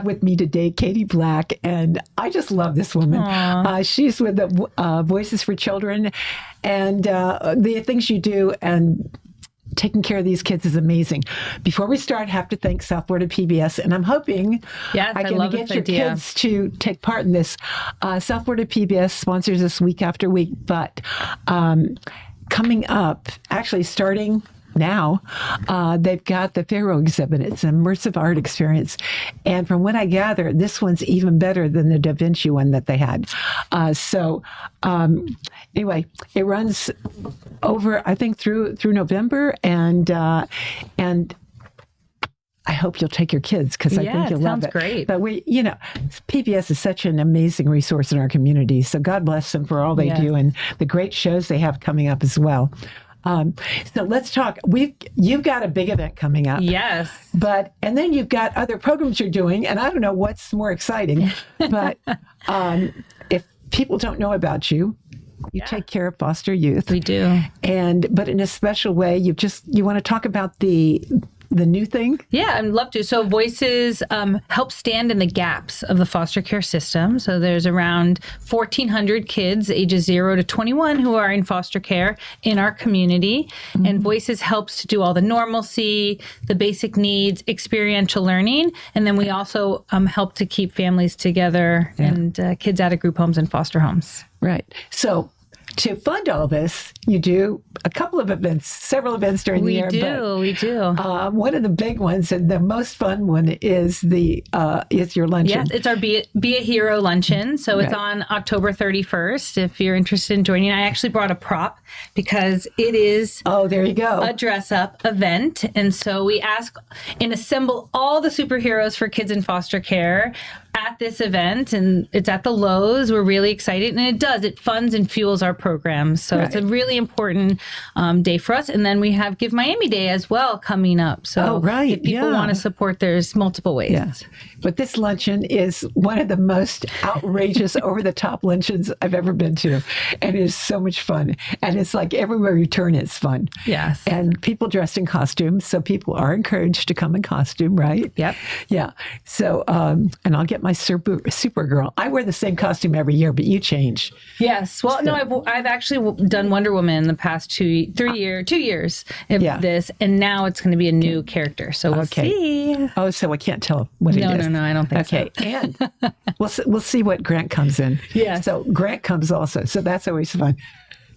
with me today, Katie Black, and I just love this woman. She's with the Voices for Children, and the things you do and taking care of these kids is amazing. Before we start, I have to thank South Florida PBS, and I'm hoping I can get your kids to take part in this. South Florida PBS sponsors us week after week, but coming up, actually starting now, they've got the Pharaoh exhibit. It's an immersive art experience. And from what I gather, this one's even better than the Da Vinci one that they had. Anyway, it runs over, I think, through November. And I hope you'll take your kids because I think you'll love it. Great. But PBS is such an amazing resource in our community. So God bless them for all they do and the great shows they have coming up as well. So let's talk. You've got a big event coming up. Yes. And then you've got other programs you're doing, and I don't know what's more exciting, but if people don't know about you, you take care of foster youth. We do. But in a special way, you want to talk about the new thing? Yeah, I'd love to. So Voices help stand in the gaps of the foster care system. So there's around 1,400 kids ages 0 to 21 who are in foster care in our community. Mm-hmm. And Voices helps to do all the normalcy, the basic needs, experiential learning. And then we also help to keep families together and kids out of group homes and foster homes. Right. So to fund all this, you do a couple of events, several events during the year. We do. One of the big ones and the most fun one is your luncheon. Yes, it's our Be a Hero luncheon. So it's on October 31st. If you're interested in joining, I actually brought a prop because it is there you go, a dress-up event. And so we ask and assemble all the superheroes for kids in foster care at this event, and it's at the Lowe's. We're really excited, and it funds and fuels our programs. So it's a really important day for us. And then we have Give Miami Day as well coming up. So if people want to support, there's multiple ways. Yeah. But this luncheon is one of the most outrageous, over-the-top luncheons I've ever been to, and it is so much fun. And it's like everywhere you turn, it's fun. Yes. And people dressed in costumes, so people are encouraged to come in costume, right? Yep. Yeah. So, and I'll get my Supergirl. I wear the same costume every year, but you change. Yes. Well, no, I've actually done Wonder Woman in the past 2 years of this, and now it's going to be a new character. So we'll see. Oh, so I can't tell what it is. No, I don't think so. Okay, and we'll see what Grant comes in. Yeah. So Grant comes also, so that's always fun.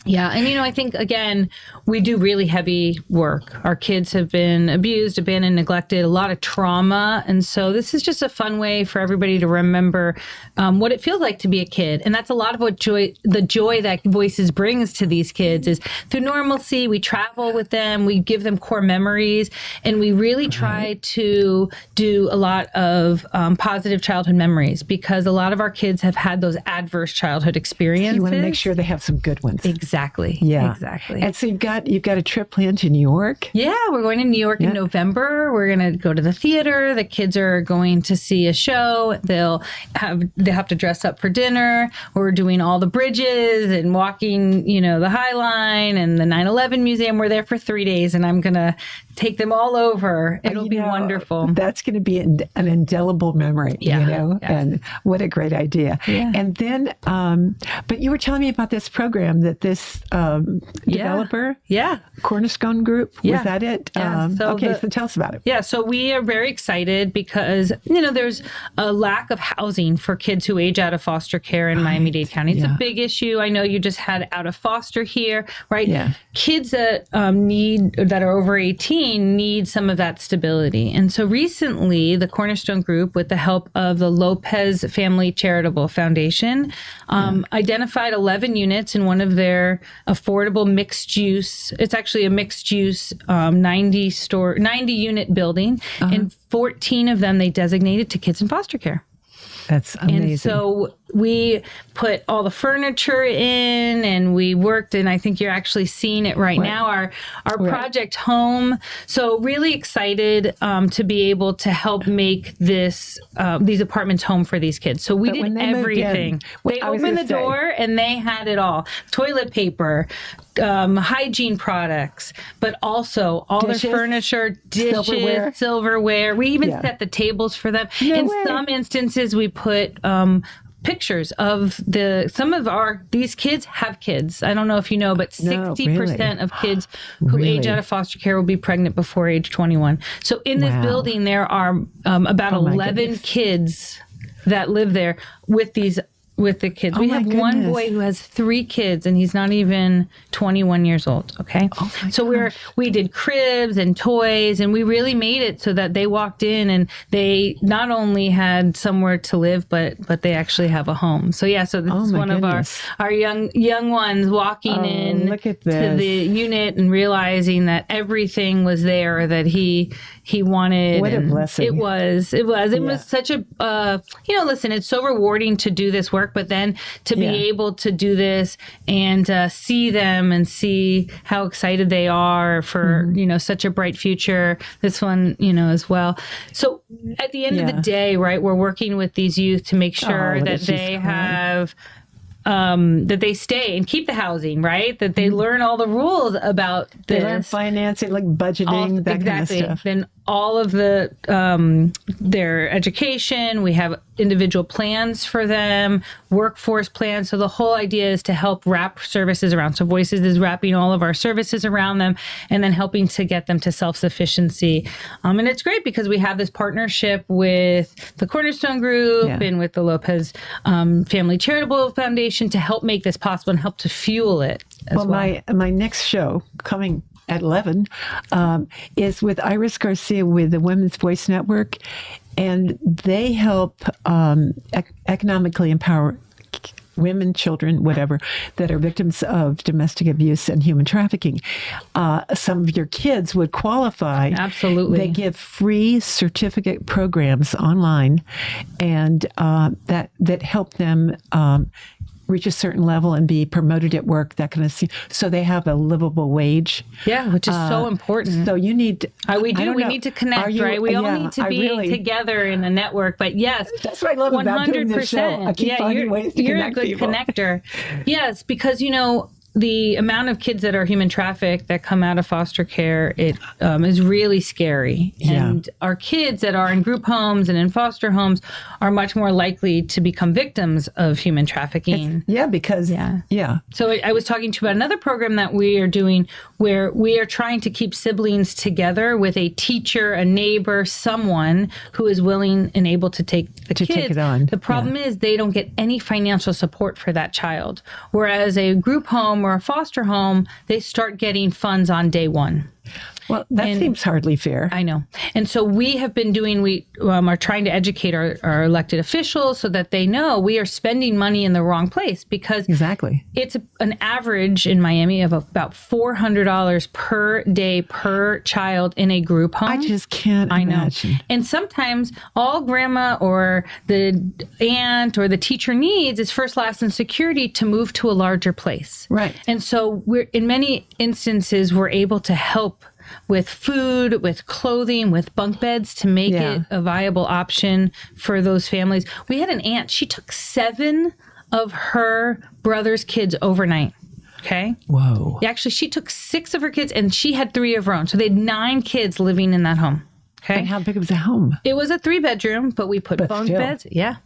Yeah. And, I think, again, we do really heavy work. Our kids have been abused, abandoned, neglected, a lot of trauma. And so this is just a fun way for everybody to remember what it feels like to be a kid. And that's a lot of what the joy that Voices brings to these kids is through normalcy. We travel with them. We give them core memories. And we really try to do a lot of positive childhood memories because a lot of our kids have had those adverse childhood experiences. You want to make sure they have some good ones. Exactly. Yeah. Exactly. And so you've got a trip planned to New York? Yeah, we're going to New York in November. We're going to go to the theater. The kids are going to see a show. They'll have to dress up for dinner. We're doing all the bridges and walking, the High Line and the 9/11 Museum. We're there for 3 days, and I'm going to take them all over. It'll be wonderful. That's going to be an indelible memory, and what a great idea. Yeah. And then, but you were telling me about this program that this developer, Cornerstone Group, was that it? Yeah. So tell us about it. Yeah, so we are very excited because, there's a lack of housing for kids who age out of foster care in Miami-Dade County. It's a big issue. I know you just had out of foster here, right? Yeah. Kids that that are over 18 need some of that stability. And so recently, the Cornerstone Group, with the help of the Lopez Family Charitable Foundation, identified 11 units in one of their affordable mixed use. It's actually a mixed use 90 unit building, and 14 of them they designated to kids in foster care. That's amazing. And so we put all the furniture in, and we worked, and I think you're actually seeing it right now, our project home. So really excited to be able to help make these apartments home for these kids. So we did everything. They opened the door and they had it all. Toilet paper, hygiene products, but also all their furniture, dishes, silverware. We even set the tables for them. In some instances, we put pictures of these kids have kids. I don't know if you know, but 60% of kids who age out of foster care will be pregnant before age 21. So in this building, there are about 11 kids that live there with the kids. We have one boy who has 3 kids, and he's not even 21 years old. Okay. So we did cribs and toys, and we really made it so that they walked in and they not only had somewhere to live, but they actually have a home. So so this is one of our young ones walking in to the unit and realizing that everything was there that he wanted. What a blessing. It was such a, listen, it's so rewarding to do this work, but then to be able to do this and see them and see how excited they are for, such a bright future, this one, as well. So at the end of the day, right, we're working with these youth to make sure that they have that they stay and keep the housing, right? That they learn all the rules about this. They learn financing, like budgeting, that kind of stuff. Then all of the their education, we have individual plans for them, workforce plans. So the whole idea is to help wrap services around. So Voices is wrapping all of our services around them and then helping to get them to self-sufficiency. And it's great because we have this partnership with the Cornerstone Group and with the Lopez Family Charitable Foundation to help make this possible and help to fuel it as well. My next show coming at 11 is with Iris Garcia with the Women's Voice Network, and they help economically empower women, children, whatever, that are victims of domestic abuse and human trafficking. Some of your kids would qualify. Absolutely. They give free certificate programs online, and that help them reach a certain level and be promoted at work, that kind of thing. So they have a livable wage. Yeah, which is so important. So you need... we need to connect, right? We all need to be together in a network. But yes, that's what I love about doing this show. I keep finding ways to connect people. You're a good connector. Yes, because, the amount of kids that are human trafficked that come out of foster care, it is really scary. And our kids that are in group homes and in foster homes are much more likely to become victims of human trafficking. So I was talking to you about another program that we are doing where we are trying to keep siblings together with a teacher, a neighbor, someone who is willing and able to take the kids. Take it on. The problem is they don't get any financial support for that child. Whereas a group home or a foster home, they start getting funds on day one. Well, that seems hardly fair. I know. And so we have been we are trying to educate our elected officials so that they know we are spending money in the wrong place, because it's an average in Miami of about $400 per day per child in a group home. I just can't imagine. And sometimes all grandma or the aunt or the teacher needs is first, last, and security to move to a larger place. Right. And so in many instances, we're able to help with food, with clothing, with bunk beds to make it a viable option for those families. We had an aunt, she took 7 of her brother's kids overnight. Okay. Whoa. Actually, she took 6 of her kids and she had 3 of her own. So they had 9 kids living in that home. Okay. And how big was the home? It was a 3-bedroom, but we put bunk beds. Yeah.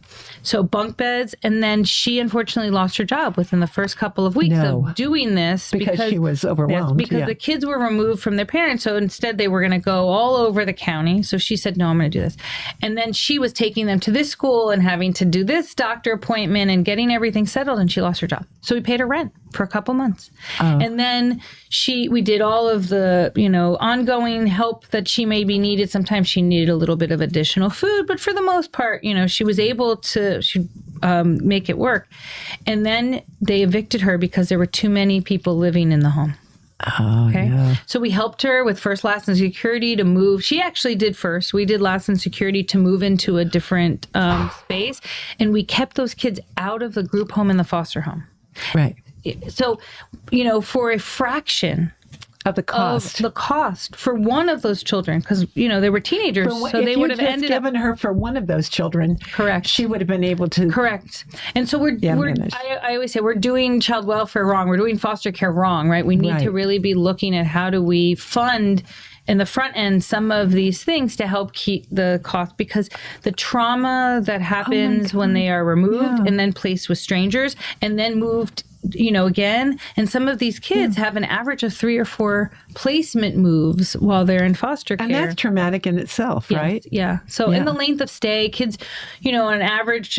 So bunk beds. And then she unfortunately lost her job within the first couple of weeks of doing this. Because she was overwhelmed. Because the kids were removed from their parents. So instead they were going to go all over the county. So she said, no, I'm going to do this. And then she was taking them to this school and having to do this doctor appointment and getting everything settled. And she lost her job. So we paid her rent for a couple months. And then we did all of the, ongoing help that she maybe needed. Sometimes she needed a little bit of additional food, but for the most part, she was able to make it work. And then they evicted her because there were too many people living in the home. Oh, Okay. yeah. So we helped her with first, last, and security to move. She actually did first. We did last and security to move into a different space. And we kept those kids out of the group home and the foster home. Right. So, for a fraction Of the cost. of the cost for one of those children, because, they were teenagers. So they would have ended up given her for one of those children. Correct. She would have been able to. Correct. And so I always say we're doing child welfare wrong. We're doing foster care wrong, right? We need to really be looking at how do we fund in the front end some of these things to help keep the cost, because the trauma that happens when they are removed and then placed with strangers and then moved again. And some of these kids have an average of 3 or 4 placement moves while they're in foster care. And that's traumatic in itself, right? Yeah. So in the length of stay, kids, on average,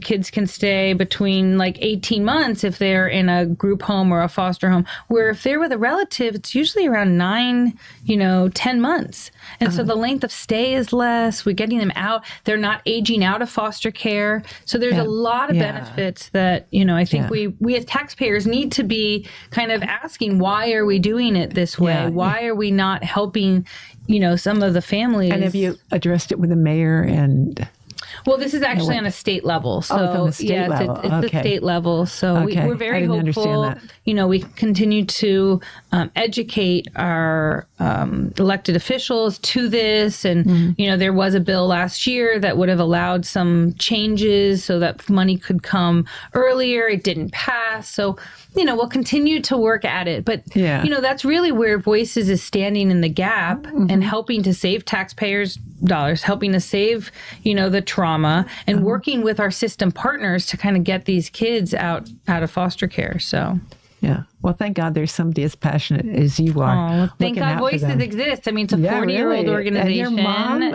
kids can stay between like 18 months if they're in a group home or a foster home, where if they're with a relative, it's usually around 9, 10 months. And so the length of stay is less. We're getting them out. They're not aging out of foster care. So there's a lot of benefits that, I think we as taxpayers need to be kind of asking, why are we doing it this way? Why are we not helping, some of the families? And have you addressed it with the mayor and... Well, this is actually on a state level. So, it's on the state level. It's the state level. So we're very hopeful. We continue to educate our elected officials to this. And, there was a bill last year that would have allowed some changes so that money could come earlier. It didn't pass. So, we'll continue to work at it. But, that's really where Voices is standing in the gap and helping to save taxpayers' dollars, helping to save, the trauma, and working with our system partners to kind of get these kids out of foster care. So, well, thank God there's somebody as passionate as you are. Thank God Voices exist. I mean, it's a 40-year-old organization.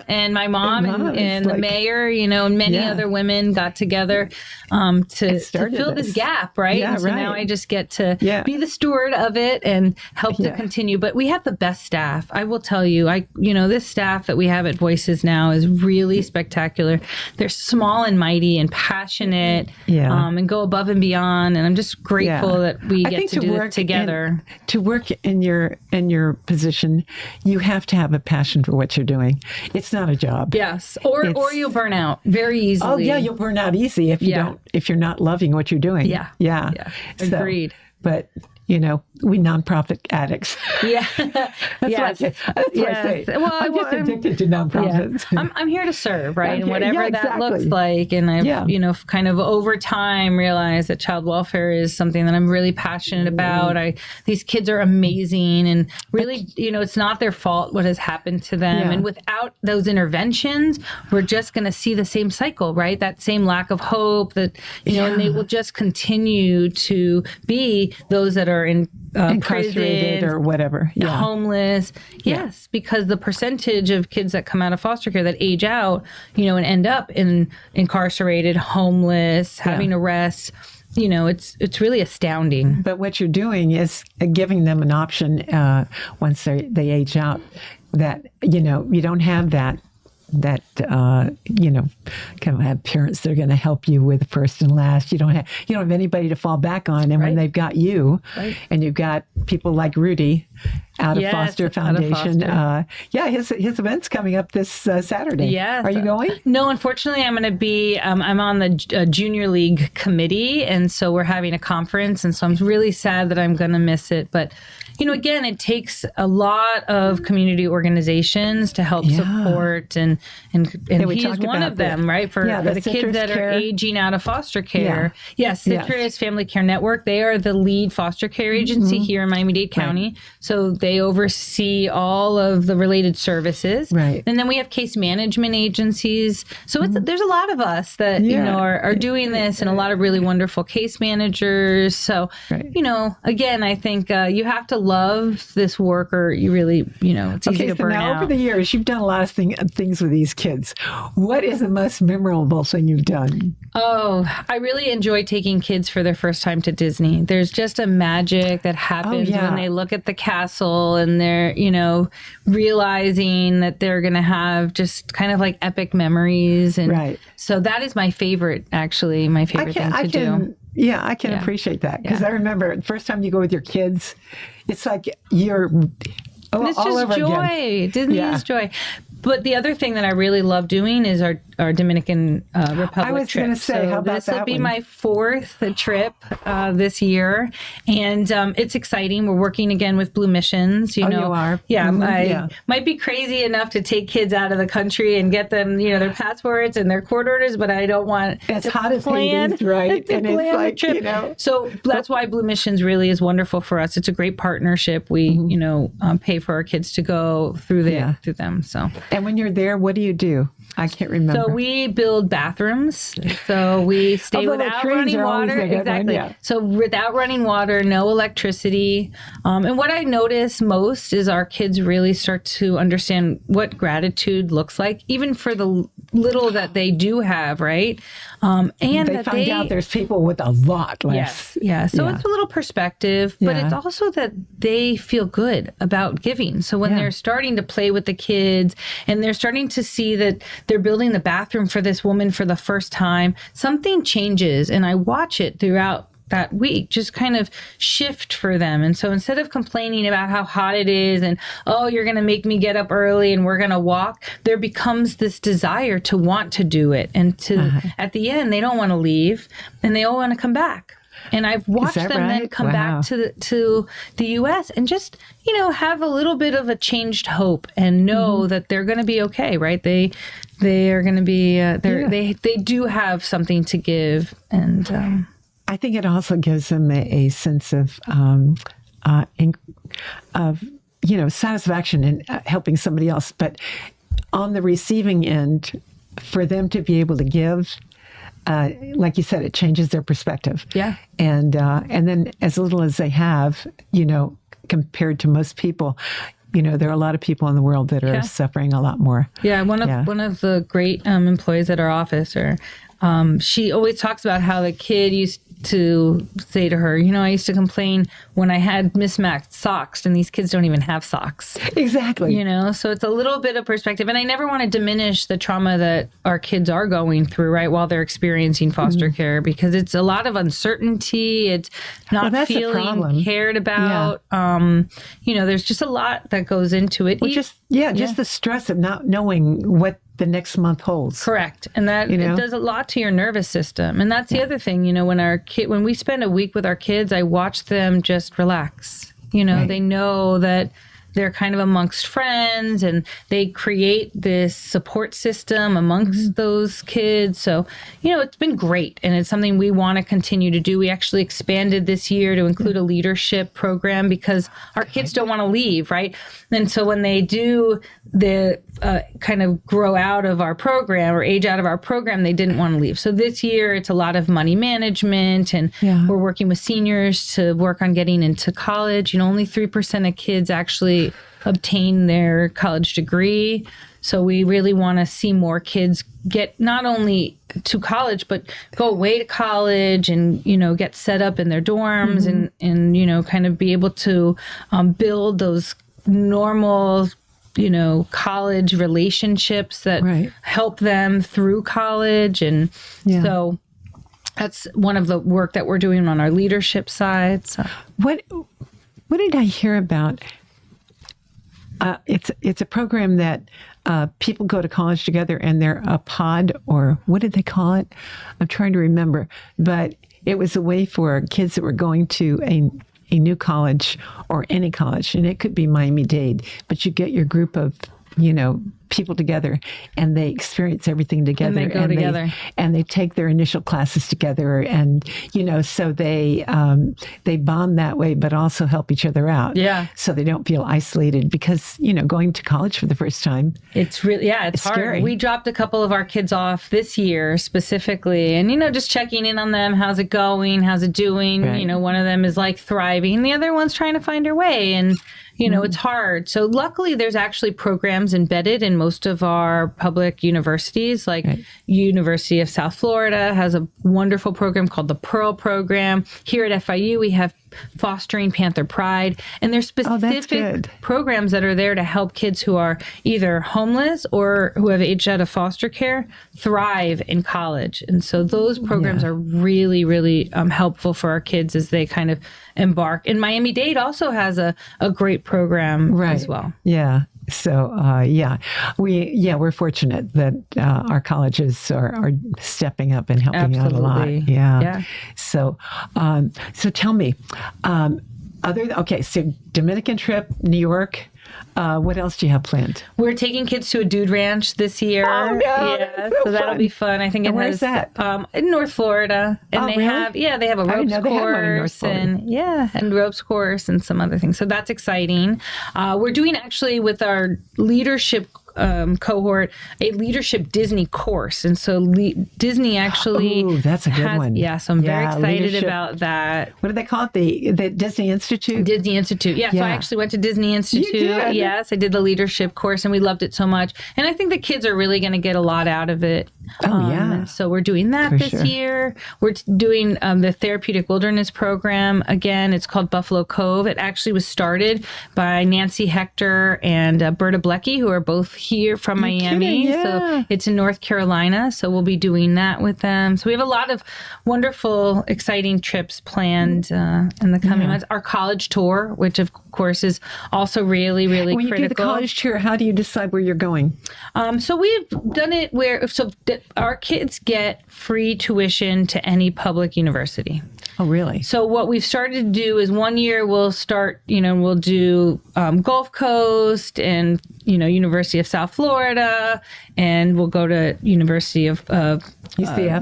And my mom and the mayor, and many other women got together to fill this gap, right? And so now I just get to be the steward of it and help to continue. But we have the best staff. I will tell you, this staff that we have at Voices now is really spectacular. They're small and mighty and passionate and go above and beyond. And I'm just grateful that we get to do this together. To work in your position, you have to have a passion for what you're doing. It's not a job. Yes, or you'll burn out very easily. Oh yeah, you'll burn out easy if you're not loving what you're doing. Yeah. Agreed. But we nonprofit addicts. Yeah. That's what I say. Well, I'm just addicted to nonprofits. Yeah. I'm here to serve, right? And whatever that looks like. And I've, kind of over time realized that child welfare is something that I'm really passionate about. These kids are amazing, and really, it's not their fault what has happened to them. And without those interventions, we're just going to see the same cycle, right? That same lack of hope that, and they will just continue to be those that are incarcerated prison, or whatever, homeless. Yes, because the percentage of kids that come out of foster care that age out, and end up incarcerated, homeless, having arrests. It's really astounding. But what you're doing is giving them an option once they age out, that you don't have that kind of have parents that are going to help you with first and last. You don't have anybody to fall back on. And when they've got you, and you've got people like Rudy out of Foster Foundation. His event's coming up this Saturday. Yes. Are you going? No, unfortunately, I'm going to be. I'm on the Junior League committee, and so we're having a conference, and so I'm really sad that I'm going to miss it. But again, it takes a lot of community organizations to help support, and he's one of them, right? For the kids that are aging out of foster care. Yes, Citrus Family Care Network. They are the lead foster care agency here in Miami-Dade County. So they oversee all of the related services. Right. And then we have case management agencies. So there's a lot of us that, are doing this, and a lot of really wonderful case managers. So, again, I think you have to love this work, or you really, it's easy to burn out. Over the years, you've done a lot of things with these kids. What is the most memorable thing you've done? Oh, I really enjoy taking kids for their first time to Disney. There's just a magic that happens when they look at the castle, and they're, realizing that they're going to have just kind of like epic memories. And so that is my favorite, actually, my favorite thing to do. Yeah, I can appreciate that because I remember the first time you go with your kids, it's like you're it's all just over joy. again. Disney is joy. But the other thing that I really love doing is our Dominican Republic trip. I was going to say, how about that? This will be my 4th trip this year, and it's exciting. We're working again with Blue Missions. You are? Yeah, Mm-hmm. Might be crazy enough to take kids out of the country and get them, their passports and their court orders, but I don't want as hot as Hades, right? And it's like, So that's why Blue Missions really is wonderful for us. It's a great partnership. We, pay for our kids to go through them. So. And when you're there, what do you do? I can't remember. So we build bathrooms. So we stay without running water. Exactly. Yeah. So without running water, no electricity. And what I notice most is our kids really start to understand what gratitude looks like, even for the little that they do have, right? And they find out there's people with a lot less. Yes. Yeah. So it's a little perspective, but it's also that they feel good about giving. So when they're starting to play with the kids and they're starting to see that they're building the bathroom for this woman for the first time, something changes. And I watch it throughout that week just kind of shift for them. And so instead of complaining about how hot it is and, oh, you're going to make me get up early and we're going to walk, there becomes this desire to want to do it. And to at the end, they don't want to leave and they all want to come back. And I've watched them then come back to the U.S. and just, have a little bit of a changed hope and know that they're going to be okay, right? They are going to be, they do have something to give. And I think it also gives them a sense of satisfaction in helping somebody else. But on the receiving end, for them to be able to give, like you said, it changes their perspective. Yeah. And then as little as they have, compared to most people, there are a lot of people in the world that are suffering a lot more. Yeah. One of the great employees at our office, she always talks about how the kid used to say to her, I used to complain when I had mismatched socks, and these kids don't even have socks. Exactly. So it's a little bit of perspective. And I never want to diminish the trauma that our kids are going through, right, while they're experiencing foster care, because it's a lot of uncertainty. It's not feeling cared about. Yeah. There's just a lot that goes into it. Well, just the stress of not knowing what the next month holds. Correct. And that it does a lot to your nervous system. And that's the other thing, when we spend a week with our kids, I watch them just relax. They know that they're kind of amongst friends and they create this support system amongst those kids. So, it's been great. And it's something we want to continue to do. We actually expanded this year to include a leadership program because our kids don't want to leave, right? And so when they do kind of grow out of our program or age out of our program, they didn't want to leave. So this year it's a lot of money management and we're working with seniors to work on getting into college. Only 3% of kids actually obtain their college degree. So we really want to see more kids get not only to college, but go away to college and, get set up in their dorms and, kind of be able to build those normal college relationships that help them through college. And so that's one of the work that we're doing on our leadership side. So. What did I hear about? It's a program that people go to college together and they're a pod, or what did they call it? I'm trying to remember. But it was a way for kids that were going to a new college or any college, and it could be Miami-Dade, but you get your group of, people together and they experience everything together. And they go together. And they take their initial classes together and, so they bond that way, but also help each other out. Yeah. So they don't feel isolated because, going to college for the first time. It's really, it's hard. Scary. We dropped a couple of our kids off this year specifically and, just checking in on them. How's it going? How's it doing? Right. One of them is like thriving. The other one's trying to find her way and, it's hard. So luckily there's actually programs embedded in most of our public universities, like University of South Florida has a wonderful program called the Pearl Program. Here at FIU, we have Fostering Panther Pride, and there's specific programs that are there to help kids who are either homeless or who have aged out of foster care thrive in college. And so those programs are really, really helpful for our kids as they kind of embark. And Miami-Dade also has a great program as well. Yeah. So, we're fortunate that our colleges are stepping up and helping out a lot. Yeah. So tell me, so Dominican trip, New York. What else do you have planned? We're taking kids to a dude ranch this year. Oh, no, yeah, so that'll be fun. I think it where's that? In North Florida, and they have a ropes course and ropes course and some other things. So that's exciting. We're doing actually with our leadership cohort a leadership Disney course, and so Disney actually that's a good one. Yeah, so I'm very excited about that. What do they call it? The Disney Institute. Disney Institute. Yeah, so I actually went to Disney Institute. You did? Yes, I did the leadership course, and we loved it so much. And I think the kids are really going to get a lot out of it. And so we're doing that this year. We're doing the Therapeutic Wilderness Program. Again, it's called Buffalo Cove. It actually was started by Nancy Hector and Berta Blecky, who are both here from Miami. So it's in North Carolina. So we'll be doing that with them. So we have a lot of wonderful, exciting trips planned in the coming months. Our college tour, which of course is also really, really critical. When you do the college tour, how do you decide where you're going? So we've done it where our kids get free tuition to any public university. Oh, really? So what we've started to do is one year we'll start, we'll do Gulf Coast and, University of South Florida, and we'll go to University of UCF.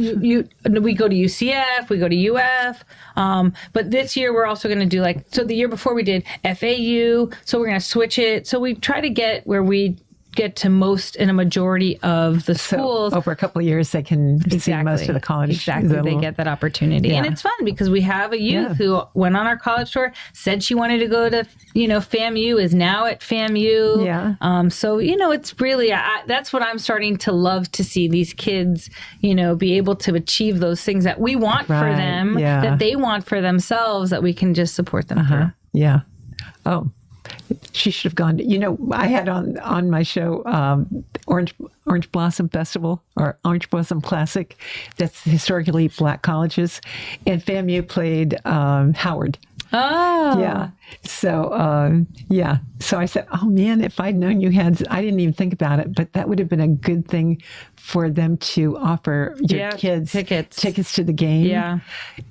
We go to UCF, we go to UF. But this year we're also going to do the year before we did FAU. So we're going to switch it. So we try to get where we get to most in a majority of the schools. So over a couple of years, they can see most of the college. Exactly. They get that opportunity. And it's fun because we have a youth who went on our college tour, said she wanted to go to, FAMU, is now at FAMU. Yeah. So, it's really, that's what I'm starting to love to see these kids, be able to achieve those things that we want for them, that they want for themselves, that we can just support them through. Yeah. Oh. She should have gone. I had on my show Orange Blossom Festival or Orange Blossom Classic. That's historically Black colleges, and FAMU played Howard. Oh, yeah. So, So I said, oh man, if I'd known you had, I didn't even think about it, but that would have been a good thing for them to offer your kids tickets to the game. Yeah.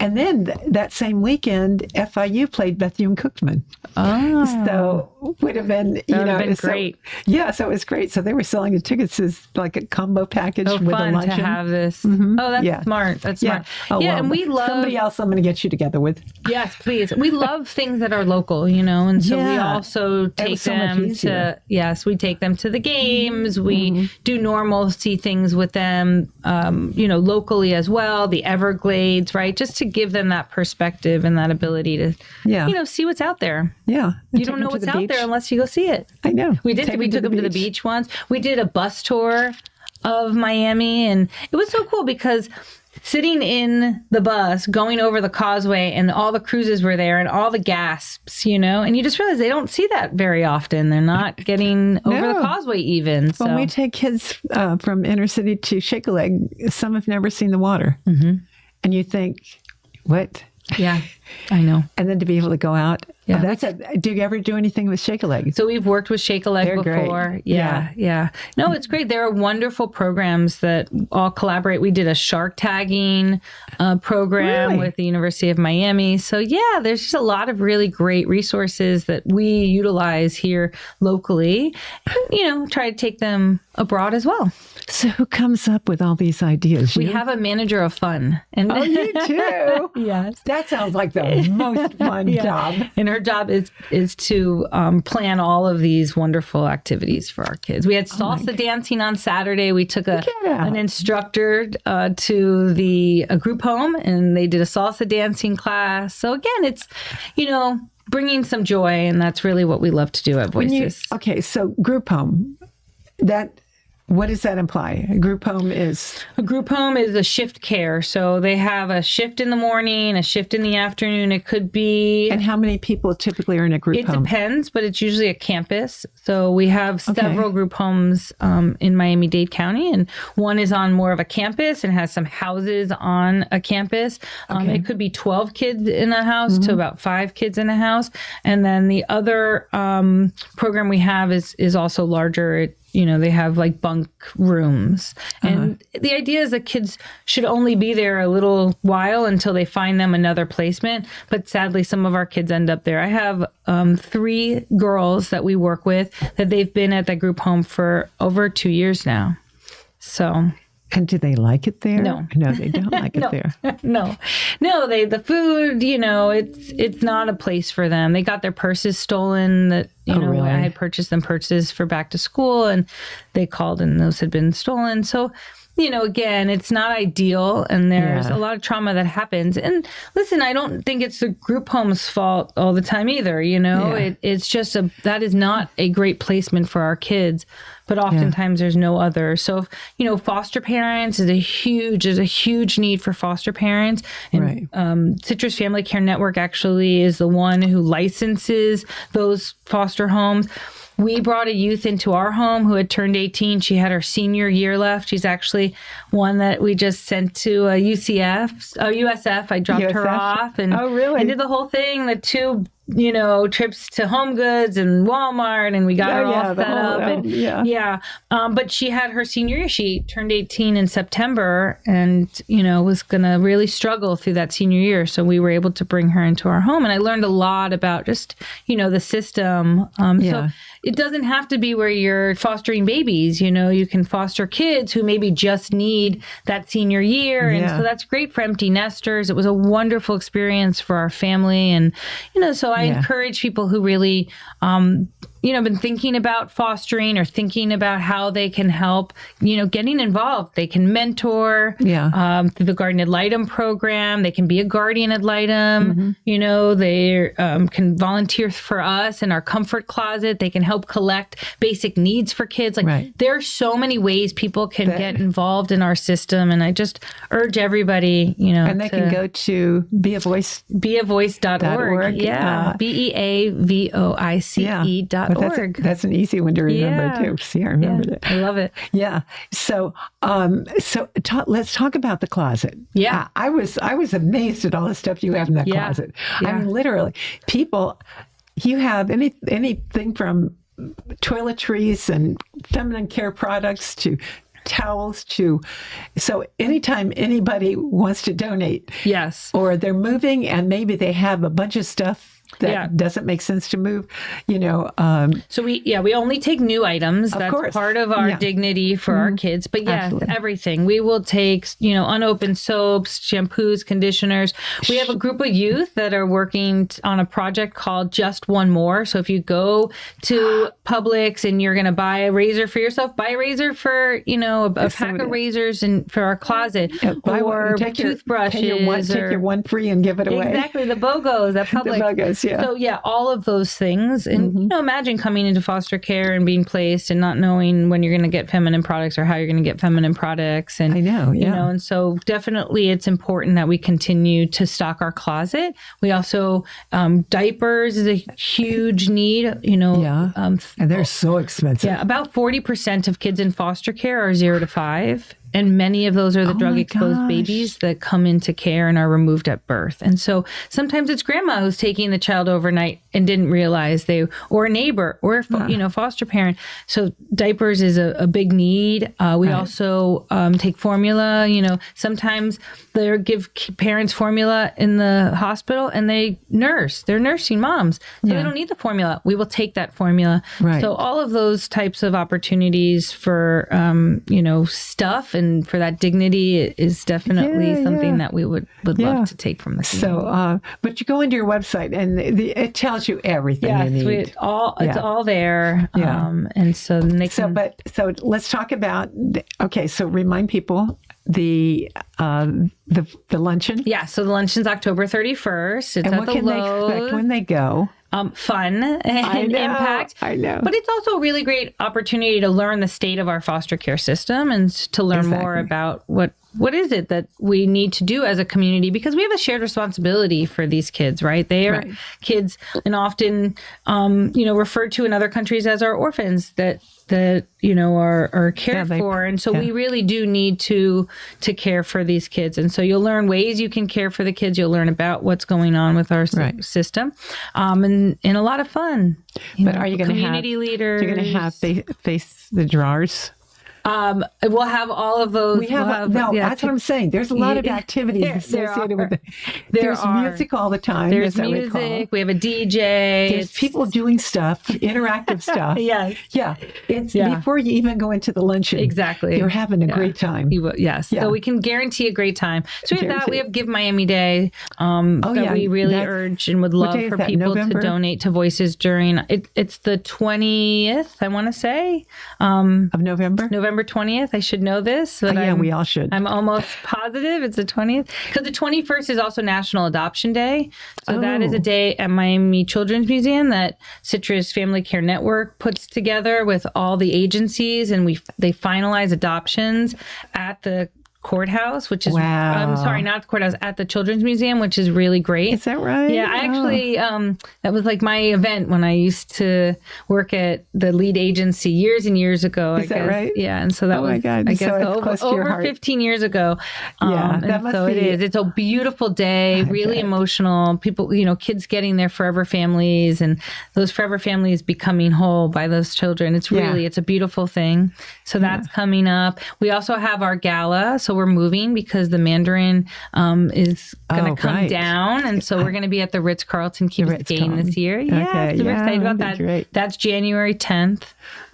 And then that same weekend, FIU played Bethune Cookman. Oh. So would have been, been great. So it was great. So they were selling the tickets as like a combo package with a luncheon. To have this. Mm-hmm. Oh, that's smart. That's smart. Oh, and we love somebody else I'm going to get you together with. Yes, please. We love things that are local, and so we also take them to, we take them to the games. We do normalcy things with them, locally as well, the Everglades, right? Just to give them that perspective and that ability to, see what's out there. Yeah. You don't know what's out there unless you go see it. I know. We did. We took them to the beach once. We did a bus tour of Miami, and it was so cool because sitting in the bus, going over the causeway, and all the cruises were there, and all the gasps, and you just realize they don't see that very often. They're not getting over the causeway even. So. When we take kids from inner city to Shake a Leg, some have never seen the water. Mm-hmm. And you think, what? Yeah, I know. And then to be able to go out. Yeah. Do you ever do anything with Shake a Leg? So we've worked with Shake a Leg before. Great. Yeah. No, it's great. There are wonderful programs that all collaborate. We did a shark tagging program with the University of Miami. So there's just a lot of really great resources that we utilize here locally and, try to take them abroad as well. So who comes up with all these ideas? We have a manager of fun. And you do? Yes. That sounds like the most fun job. And her job is to plan all of these wonderful activities for our kids. We had salsa dancing on Saturday. We took an instructor to the group home, and they did a salsa dancing class. So again, it's, bringing some joy, and that's really what we love to do at Voices. So group home. what does that imply? A group home is a shift care. So they have a shift in the morning, a shift in the afternoon. It could be. And how many people typically are in a group home? It depends, but it's usually a campus. So we have several group homes in Miami-Dade County, and one is on more of a campus and has some houses on a campus. It could be 12 kids in a house to about 5 kids in a house. And then the other program we have is also larger. They have like bunk rooms. And the idea is that kids should only be there a little while until they find them another placement. But sadly, some of our kids end up there. I have 3 girls that we work with that they've been at that group home for over 2 years now. So... And do they like it there? No, they don't like it there. No. The food, it's not a place for them. They got their purses stolen that, really? I had purchased them purses for back to school, and they called and those had been stolen. So, again, it's not ideal, and there's a lot of trauma that happens. And listen, I don't think it's the group home's fault all the time either. It's just that is not a great placement for our kids. But oftentimes there's no other. So, foster parents there's a huge need for foster parents. And Citrus Family Care Network actually is the one who licenses those foster homes. We brought a youth into our home who had turned 18. She had her senior year left. She's actually one that we just sent to USF. I dropped her off and I did the whole thing, the 2 trips to Home Goods and Walmart, and we got her all set up. But she had her senior year. She turned 18 in September and, was going to really struggle through that senior year. So we were able to bring her into our home. And I learned a lot about just, the system. So it doesn't have to be where you're fostering babies. You can foster kids who maybe just need that senior year. And so that's great for empty nesters. It was a wonderful experience for our family. And, so I encourage people who really, been thinking about fostering or thinking about how they can help, getting involved. They can mentor through the Guardian Ad Litem program. They can be a guardian ad litem. They can volunteer for us in our comfort closet. They can help collect basic needs for kids. There are so many ways people can get involved in our system. And I just urge everybody, and they can go to beavoice.org. beavoice.org. That's an easy one to remember too. See, I remembered it. I love it. Yeah. So, let's talk about the closet. Yeah. I was amazed at all the stuff you have in that closet. Yeah. I mean, literally, people, you have anything from toiletries and feminine care products to towels so anytime anybody wants to donate, or they're moving and maybe they have a bunch of stuff that doesn't make sense to move, So we only take new items. That's part of our dignity for our kids. But everything. We will take, unopened soaps, shampoos, conditioners. We have a group of youth that are working on a project called Just One More. So if you go to Publix and you're going to buy a razor for yourself, buy a razor for, a pack of razors and for our closet, or toothbrushes. Take your one free and give it away. Exactly. The BOGOs at Publix. The BOGOs, So all of those things. And imagine coming into foster care and being placed and not knowing when you're going to get feminine products or how you're going to get feminine products. And I know, and so definitely it's important that we continue to stock our closet. We also, diapers is a huge need, and they're so expensive. Yeah. About 40% of kids in foster care are 0 to 5. And many of those are the drug-exposed babies that come into care and are removed at birth. And so sometimes it's grandma who's taking the child overnight and didn't realize or a neighbor, or foster parent. So diapers is a big need. We also take formula. Sometimes they give parents formula in the hospital and they nurse. They're nursing moms. So they don't need the formula. We will take that formula. Right. So all of those types of opportunities for, stuff and for that dignity is definitely something that we would love to take from the community. So, but you go into your website and it tells you everything you need. It's all there. And so they can... So let's talk about, so remind people the luncheon. Yeah, so the lunction's October 31st. It's and at what the can Lowe's. they expect when they go? fun and impact. I know. But it's also a really great opportunity to learn the state of our foster care system and to learn more about what is it that we need to do as a community, because we have a shared responsibility for these kids, right? They are kids and often, referred to in other countries as our orphans that are cared for. And so we really do need to care for these kids. And so you'll learn ways you can care for the kids. You'll learn about what's going on with our system, and a lot of fun. But are you going to have community leaders? You're going to have face the jars? We'll have all of those. That's what I'm saying. There's a lot of activities associated with it. There's music all the time. There's music. We have a DJ. There's people doing stuff, interactive stuff. Yes. Yeah. It's before you even go into the luncheon. Exactly. You're having a great time. Yes. Yeah. So we can guarantee a great time. So we have that. We have Give Miami Day that we really urge and would love for people to donate to Voices during. It's the 20th, I want to say. Of November? November 20th. I should know this. But we all should. I'm almost positive it's the 20th. Because the 21st is also National Adoption Day. So that is a day at Miami Children's Museum that Citrus Family Care Network puts together with all the agencies. And they finalize adoptions at the courthouse, which is I'm sorry, not the courthouse, at the Children's Museum, which is really great. Is that right? Yeah, I actually that was like my event when I used to work at the lead agency years and years ago. Is that right? Yeah, and so that was I guess over 15 years ago. That must be. It is. It's a beautiful day, really emotional. People, kids getting their forever families and those forever families becoming whole by those children. It's really it's a beautiful thing. So that's coming up. We also have our gala. So we're moving because the Mandarin is going to come down. And so we're going to be at the Ritz-Carlton Key Biscayne this year. Yeah, so we're excited about that. Great. That's January 10th.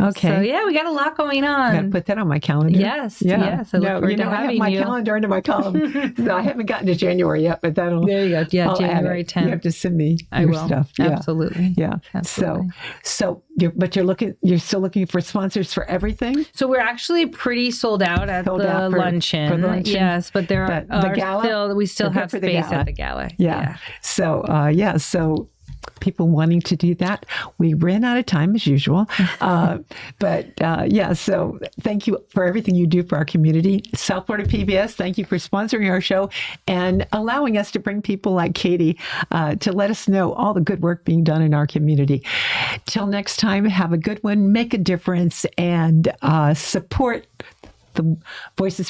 Okay. So we got a lot going on. I got to put that on my calendar. Yes. Yes. I look forward to having I have my calendar under my column. So I haven't gotten to January yet, but that'll. There you go. Yeah, January 10th. You have to send me your stuff. Absolutely. Yeah. Absolutely. So you're still looking for sponsors for everything? So we're actually pretty sold out at the luncheon. For the luncheon. Yes, but there are the gala? We still have space at the gala. Yeah. So so people wanting to do that. We ran out of time as usual. So thank you for everything you do for our community. South Florida PBS, thank you for sponsoring our show and allowing us to bring people like Katie to let us know all the good work being done in our community. Till next time, have a good one, make a difference, and support the Voices